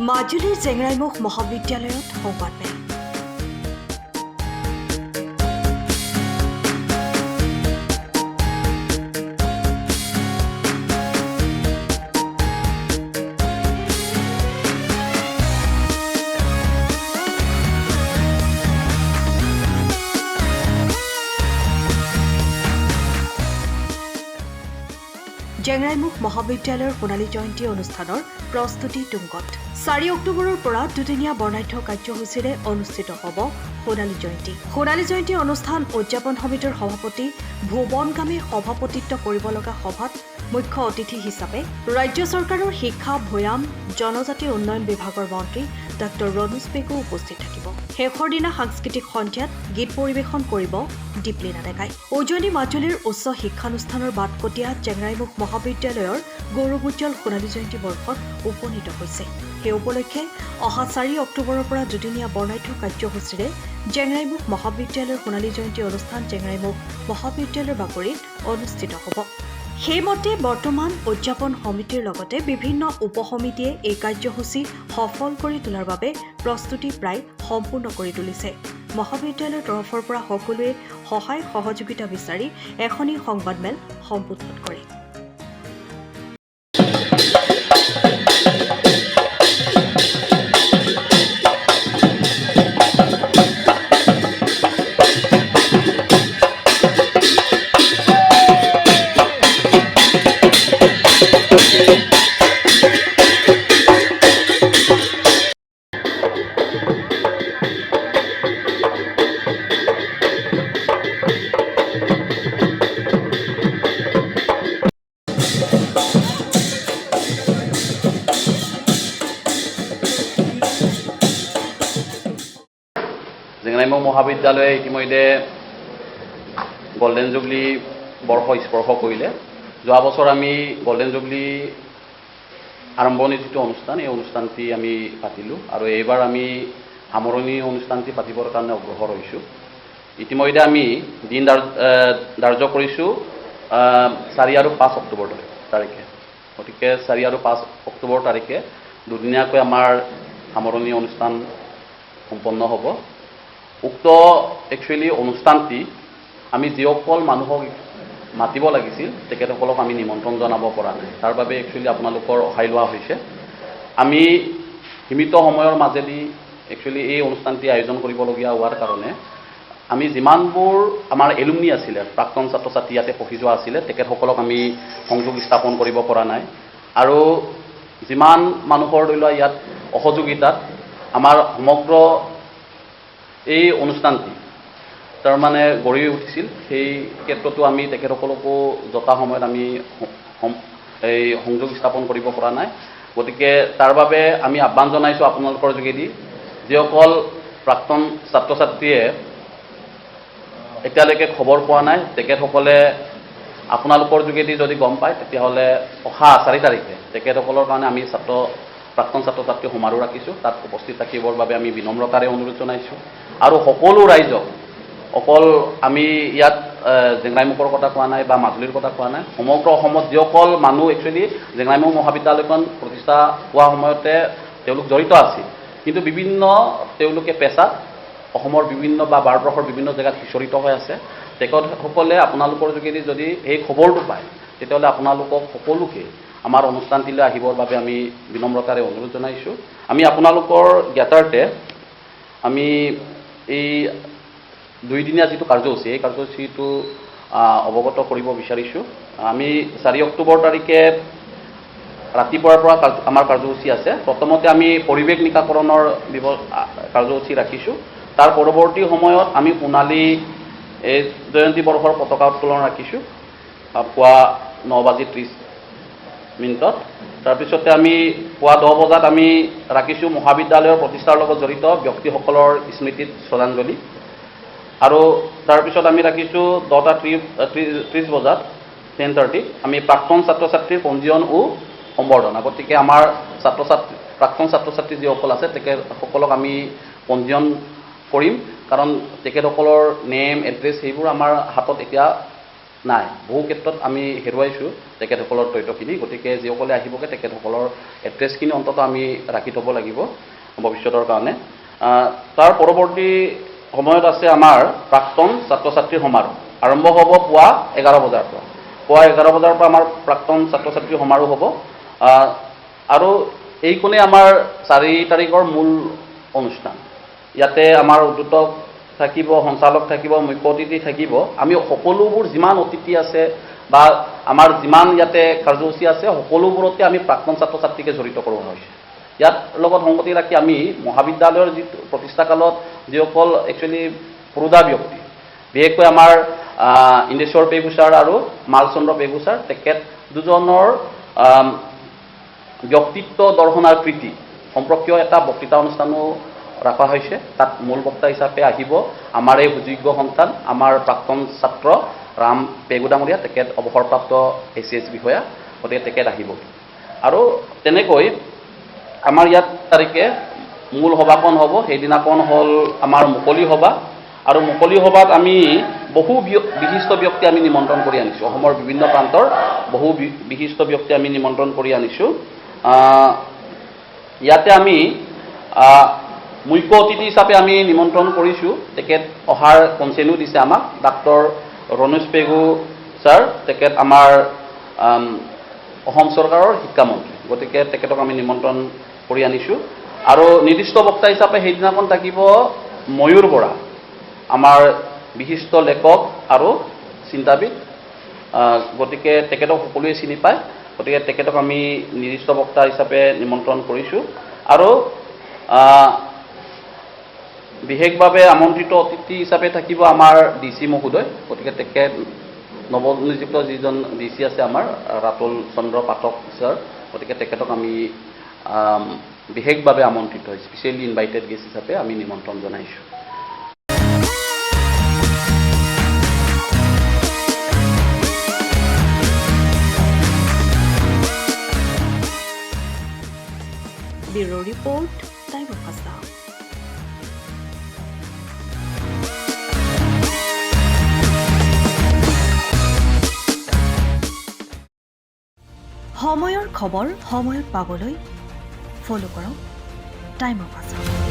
মাজুলীৰ জেংৰাইমুখ মহাবিদ্যালয়ত সংবাদমেল। জেংৰাইমুখ মহাবিদ্যালয়ৰ সোণালী জয়ন্তী অনুষ্ঠানৰ প্ৰস্তুতি তুংগত। 4 অক্টোবৰৰ পৰা দুদিনীয়া বৰ্ণাঢ্য কাৰ্যসূচীৰে অনুষ্ঠিত হ'ব সোণালী জয়ন্তী। সোণালী জয়ন্তী অনুষ্ঠান উদযাপন সমিতিৰ সভাপতি ভুৱন গামে সভাপতিত্ব কৰিব লগা সভাত মুখ্য অতিথি হিচাপে ৰাজ্য চৰকাৰৰ শিক্ষা, ভৈয়াম, জনজাতি উন্নয়ন বিভাগৰ মন্ত্ৰী ডক্টৰ ৰণোজ পেগু উপস্থিত থাকিব। শেষৰ দিনা সাংস্কৃতিক সন্ধিয়াত গীত পৰিৱেশন কৰিব দীপলিনা ডেকাই। উজনি মাজুলীৰ উচ্চ শিক্ষানুষ্ঠানৰ বাটকটীয়া জেংৰাইমুখ মহাবিদ্যালয়ৰ গৌৰৱোজ্জ্বল সোণালী জয়ন্তী বৰ্ষত উপনীত হৈছে। সেই উপলক্ষে অহা 4 অক্টোবৰৰ পৰা দুদিনীয়া বৰ্ণাঢ্য কাৰ্যসূচীৰে জেংৰাইমুখ মহাবিদ্যালয়ৰ সোণালী জয়ন্তী অনুষ্ঠান জেংৰাইমুখ মহাবিদ্যালয়ৰ বাকৰিত অনুষ্ঠিত হ'ব। সেইমতে বৰ্তমান উদযাপন সমিতিৰ লগতে বিভিন্ন উপসমিতিয়ে এই কাৰ্যসূচী সফল কৰি তোলাৰ বাবে প্ৰস্তুতি প্ৰায় সম্পূৰ্ণ কৰি তুলিছে। মহাবিদ্যালয়ৰ তৰফৰ পৰা সকলোৱে সহায় সহযোগিতা বিচাৰি এখনি সংবাদমেল সম্বোধন কৰে। জেংৰাইমুখ মহাবিদ্যালয়ে ইতিমধ্যে গল্ডেন জুবলি বৰ্ষ স্পৰ্শ কৰিলে। যোৱা বছৰ আমি গল্ডেন জুবলি আৰম্ভণিৰ যিটো অনুষ্ঠান, এই অনুষ্ঠানটি আমি পাতিলোঁ আৰু এইবাৰ আমি সামৰণি অনুষ্ঠানটি পাতিবৰ কাৰণে অগ্ৰসৰ হৈছোঁ। ইতিমধ্যে আমি দিন ধাৰ্য কৰিছোঁ 4 আৰু 5 অক্টোবৰ তাৰিখে। গতিকে 4 আৰু 5 অক্টোবৰ তাৰিখে দুদিনীয়াকৈ আমাৰ সামৰণি অনুষ্ঠান সম্পন্ন হ'ব। উক্ত একচুৱেলি অনুষ্ঠানটি আমি যিসকল মানুহক মাতিব লাগিছিল তেখেতসকলক আমি নিমন্ত্ৰণ জনাব পৰা নাই। তাৰ বাবে একচুৱেলি আপোনালোকৰ সহায় লোৱা হৈছে। আমি সীমিত সময়ৰ মাজেদি একচুৱেলি এই অনুষ্ঠানটি আয়োজন কৰিবলগীয়া হোৱাৰ কাৰণে আমি যিমানবোৰ আমাৰ এলুমনি আছিলে, প্ৰাক্তন ছাত্ৰ ছাত্ৰী ইয়াতে পঢ়ি যোৱা আছিলে, তেখেতসকলক আমি সংযোগ স্থাপন কৰিব পৰা নাই। আৰু যিমান মানুহৰ ধৰি লোৱা ইয়াত অসহযোগিতাত আমাৰ সমগ্ৰ এই অনুষ্ঠানটি তাৰমানে গঢ়ি উঠিছিল, সেই ক্ষেত্ৰতো আমি তেখেতসকলকো যথা সময়ত আমি এই সংযোগ স্থাপন কৰিব পৰা নাই। গতিকে তাৰ বাবে আমি আহ্বান জনাইছোঁ আপোনালোকৰ যোগেদি, যিসকল প্ৰাক্তন ছাত্ৰ ছাত্ৰীয়ে এতিয়ালৈকে খবৰ পোৱা নাই তেখেতসকলে আপোনালোকৰ যোগেদি যদি গম পায় তেতিয়াহ'লে অহা 4 তাৰিখে তেখেতসকলৰ কাৰণে আমি প্ৰাক্তন ছাত্ৰ ছাত্ৰী সমাৰোহ ৰাখিছোঁ। তাত উপস্থিত থাকিবৰ বাবে আমি বিনম্ৰতাৰে অনুৰোধ জনাইছোঁ। আৰু সকলো ৰাইজক, অকল আমি ইয়াত জেংৰাইমুখৰ কথা কোৱা নাই বা মাজুলীৰ কথা কোৱা নাই, সমগ্ৰ অসমত যিসকল মানুহ একচুৱেলি জেংৰাইমুখ মহাবিদ্যালয়খন প্ৰতিষ্ঠা হোৱা সময়তে তেওঁলোক জড়িত আছিল, কিন্তু বিভিন্ন তেওঁলোকে পেছাত অসমৰ বিভিন্ন বা ভাৰতবৰ্ষৰ বিভিন্ন জেগাত সিঁচৰিত হৈ আছে। তেখেতসকলে আপোনালোকৰ যোগেদি যদি এই খবৰটো পায় তেতিয়াহ'লে আপোনালোকক সকলোকে আমাৰ অনুষ্ঠানটিলৈ আহিবৰ বাবে আমি বিনম্ৰতাৰে অনুৰোধ জনাইছোঁ। আমি আপোনালোকৰ জ্ঞাতাৰ্থে আমি এই 2 দিনীয়া যিটো কাৰ্যসূচী, এই কাৰ্যসূচীটো অৱগত কৰিব বিচাৰিছোঁ। আমি 4 অক্টোবৰ তাৰিখে ৰাতিপুৱাৰ পৰা আমাৰ কাৰ্যসূচী আছে। প্ৰথমতে আমি পৰিৱেশ নিকাকৰণৰ কাৰ্যসূচী ৰাখিছোঁ। তাৰ পৰৱৰ্তী সময়ত আমি সোণালী এই জয়ন্তী বৰ্ষৰ পতাকা উত্তোলন ৰাখিছোঁ পুৱা 9:30 তাৰপিছতে আমি পুৱা 10 বজাত আমি ৰাখিছোঁ মহাবিদ্যালয়ৰ প্ৰতিষ্ঠাৰ লগত জড়িত ব্যক্তিসকলৰ স্মৃতিত শ্ৰদ্ধাঞ্জলি। আৰু তাৰপিছত আমি ৰাখিছোঁ 10:30 বজাত 10:30 আমি প্ৰাক্তন ছাত্ৰ ছাত্ৰীৰ পঞ্জীয়ন ও সম্বৰ্ধনা। গতিকে আমাৰ প্ৰাক্তন ছাত্ৰ ছাত্ৰী যিসকল আছে তেখেতসকলক আমি পঞ্জীয়ন কৰিম, কাৰণ তেখেতসকলৰ নেম, এড্ৰেছ সেইবোৰ আমাৰ হাতত এতিয়া নাই, বহু ক্ষেত্ৰত আমি হেৰুৱাইছোঁ তেখেতসকলৰ তথ্যখিনি। গতিকে যিসকলে আহিবগৈ তেখেতসকলৰ এড্ৰেছখিনি অন্ততঃ আমি ৰাখি থ'ব লাগিব ভৱিষ্যতৰ কাৰণে। তাৰ পৰৱৰ্তী সময়ত আছে আমাৰ প্ৰাক্তন ছাত্ৰ ছাত্ৰীৰ সমাৰোহ। আৰম্ভ হ'ব পুৱা 11 বজাৰ পৰা। পুৱা 11 বজাৰ পৰা আমাৰ প্ৰাক্তন ছাত্ৰ ছাত্ৰীৰ সমাৰোহ হ'ব। আৰু এইখনেই আমাৰ 4 তাৰিখৰ মূল অনুষ্ঠান। ইয়াতে আমাৰ উদ্যোতক থাকিব, সঞ্চালক থাকিব, মুখ্য অতিথি থাকিব। আমি সকলোবোৰ যিমান অতিথি আছে বা আমাৰ যিমান ইয়াতে কাৰ্যসূচী আছে সকলোবোৰতে আমি প্ৰাক্তন ছাত্ৰ ছাত্ৰীকে জড়িত কৰোৱা হৈছে। ইয়াত লগত সংগতি ৰাখি আমি মহাবিদ্যালয়ৰ যি প্ৰতিষ্ঠাকালত যিসকল একচুৱেলি পুৰোধা ব্যক্তি, বিশেষকৈ আমাৰ ইন্দেশ্বৰ পেগু ছাৰ আৰু মালচন্দ্ৰ পেগু ছাৰ, তেখেত দুজনৰ ব্যক্তিত্ব দৰ্শন আৰু কৃতি সম্পৰ্কীয় এটা বক্তৃতা অনুষ্ঠানো ৰখা হৈছে। তাত মূল বক্তা হিচাপে আহিব আমাৰ এই সুযোগ্য সন্তান, আমাৰ প্ৰাক্তন ছাত্ৰ ৰাম পেগু ডাঙৰীয়া, তেখেত অৱসৰপ্ৰাপ্ত ACS বিষয়া, গতিকে তেখেত আহিব। আৰু তেনেকৈ আমাৰ ইয়াত তাৰিখে মূল সভাখন হ'ব। সেইদিনাখন হ'ল আমাৰ মুকলি সভা, আৰু মুকলি সভাত আমি বহু বিশিষ্ট ব্যক্তি আমি নিমন্ত্ৰণ কৰি আনিছোঁ। অসমৰ বিভিন্ন প্ৰান্তৰ বহু বিশিষ্ট ব্যক্তি আমি নিমন্ত্ৰণ কৰি আনিছোঁ। ইয়াতে আমি মুখ্য অতিথি হিচাপে আমি নিমন্ত্ৰণ কৰিছোঁ, তেখেত অহাৰ কনচেনো দিছে আমাক, ডাক্তৰ ৰণোজ পেগু ছাৰ, তেখেত আমাৰ অসম চৰকাৰৰ শিক্ষামন্ত্ৰী। গতিকে তেখেতক আমি নিমন্ত্ৰণ কৰি আনিছোঁ। আৰু নিৰ্দিষ্ট বক্তা হিচাপে সেইদিনাখন থাকিব ময়ূৰ বৰা, আমাৰ বিশিষ্ট লেখক আৰু চিন্তাবিদ। গতিকে তেখেতক সকলোৱে চিনি পায়। গতিকে তেখেতক আমি নিৰ্দিষ্ট বক্তা হিচাপে নিমন্ত্ৰণ কৰিছোঁ। আৰু বিশেষভাৱে আমন্ত্ৰিত অতিথি হিচাপে থাকিব আমাৰ DC মহোদয়। গতিকে তেখেত নৱনিযুক্ত যিজন DC আছে আমাৰ ৰাতুল চন্দ্ৰ পাঠক ছাৰ, গতিকে তেখেতক আমি বিশেষভাৱে আমন্ত্ৰিত, স্পেচিয়েলি ইনভাইটেড গেষ্ট হিচাপে আমি নিমন্ত্ৰণ জনাইছোঁ। Bureau' report, time of Assam. সময়ৰ খবৰ সময়ত পাবলৈ ফ'ল' কৰক টাইম অফ আছাম।